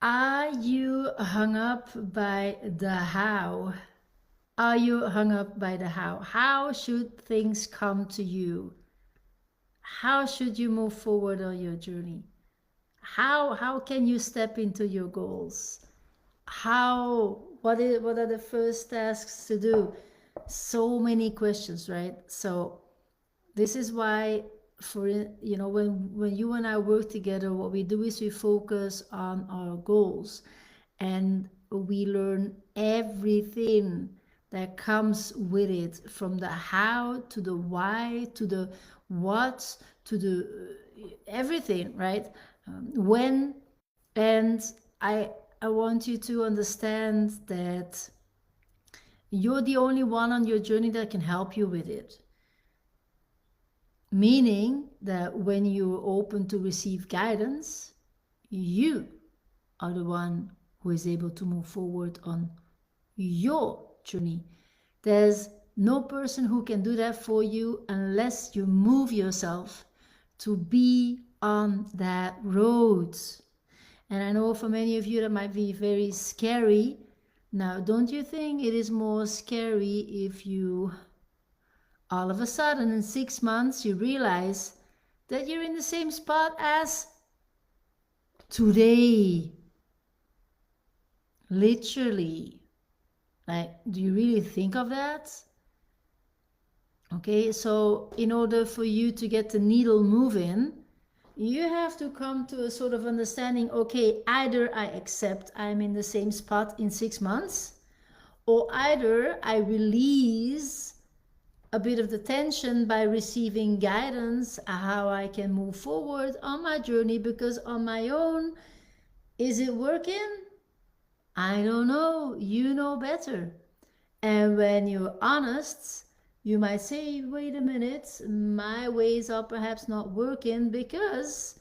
Are you hung up by the how? Are you hung up by the how? How should things come to you? How should you move forward on your journey? How can you step into your goals? What are the first tasks to do? So many questions, right? So this is why, for when you and I work together, what we do is we focus on our goals, and we learn everything that comes with it, from the how to the why to the what to the everything, right? When and I want you to understand that you're the only one on your journey that can help you with it. Meaning that when you're open to receive guidance, you are the one who is able to move forward on your journey. There's no person who can do that for you unless you move yourself to be on that road. And I know for many of you that might be very scary. Now, don't you think it is more scary if you all of a sudden in 6 months you realize that you're in the same spot as today? Literally. Like, do you really think of that? Okay, so in order for you to get the needle moving, you have to come to a sort of understanding, okay, either I accept I'm in the same spot in 6 months, or either I release a bit of the tension by receiving guidance how I can move forward on my journey, because on my own, is it working? I don't know. You know better. And when you're honest, you might say, wait a minute, my ways are perhaps not working because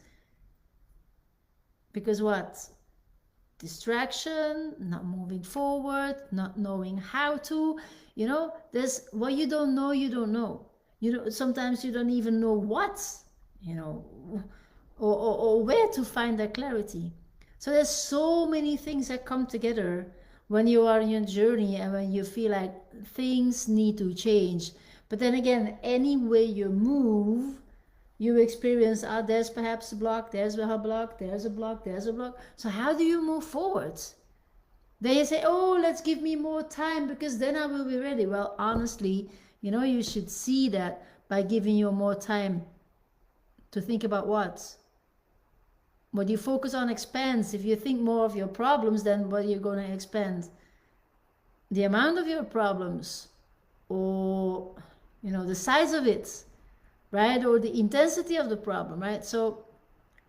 what? Distraction, not moving forward, not knowing how to. There's what you don't know, you don't know. Sometimes you don't even know what, you know, or where to find that clarity. So there's so many things that come together when you are on your journey and when you feel like things need to change. But then again, any way you move, you experience, there's perhaps a block, there's a block, there's a block, there's a block. So how do you move forward? Then you say, oh, let's give me more time because then I will be ready. Well, honestly, you should see that by giving you more time to think about what you focus on expands. If you think more of your problems, then what you're going to expand? The amount of your problems, or the size of it, right? Or the intensity of the problem, right? So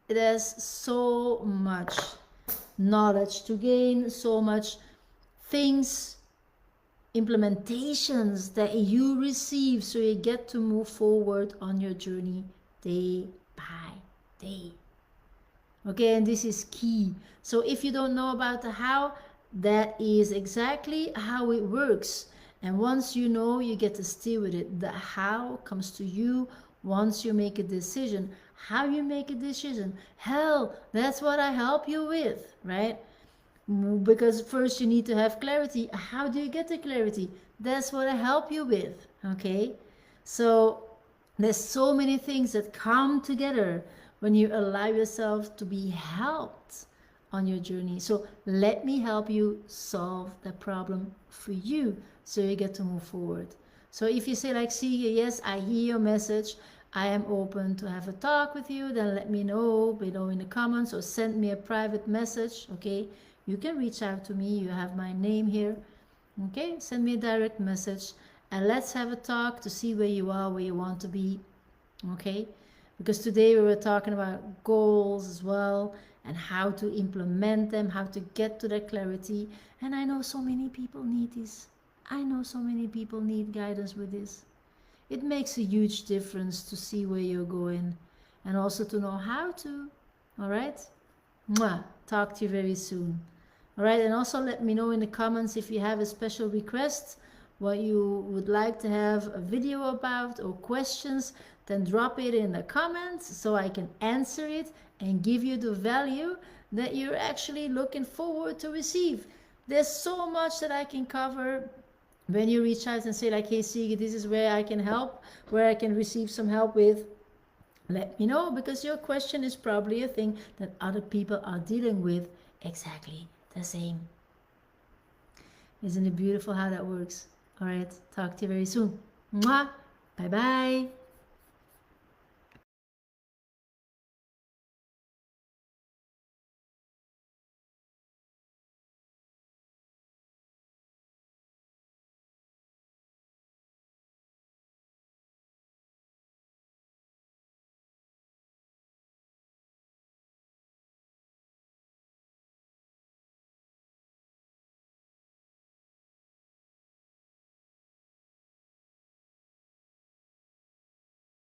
there's so much knowledge to gain, so much things, implementations that you receive, so you get to move forward on your journey day by day. Okay, and this is key. So if you don't know about the how, that is exactly how it works. And once you know, you get to stay with it. The how comes to you once you make a decision. How you make a decision, hell, that's what I help you with, right? Because first you need to have clarity. How do you get the clarity? That's what I help you with. Okay, so there's so many things that come together when you allow yourself to be helped on your journey. So let me help you solve the problem for you so you get to move forward. So if you say like, Sige, yes, I hear your message, I am open to have a talk with you, then let me know below in the comments or send me a private message. Okay, you can reach out to me, you have my name here. Okay, send me a direct message and let's have a talk to see where you are, where you want to be. Okay, because today we were talking about goals as well and how to implement them, how to get to that clarity. And I know so many people need this. I know so many people need guidance with this. It makes a huge difference to see where you're going and also to know how to. All right? Mwah. Talk to you very soon. All right, and also let me know in the comments if you have a special request, what you would like to have a video about, or questions, then drop it in the comments so I can answer it and give you the value that you're actually looking forward to receive. There's so much that I can cover when you reach out and say like, hey Sige, this is where I can help, where I can receive some help with. Let me know, because your question is probably a thing that other people are dealing with exactly the same. Isn't it beautiful how that works? All right, talk to you very soon. Mwah. Bye bye.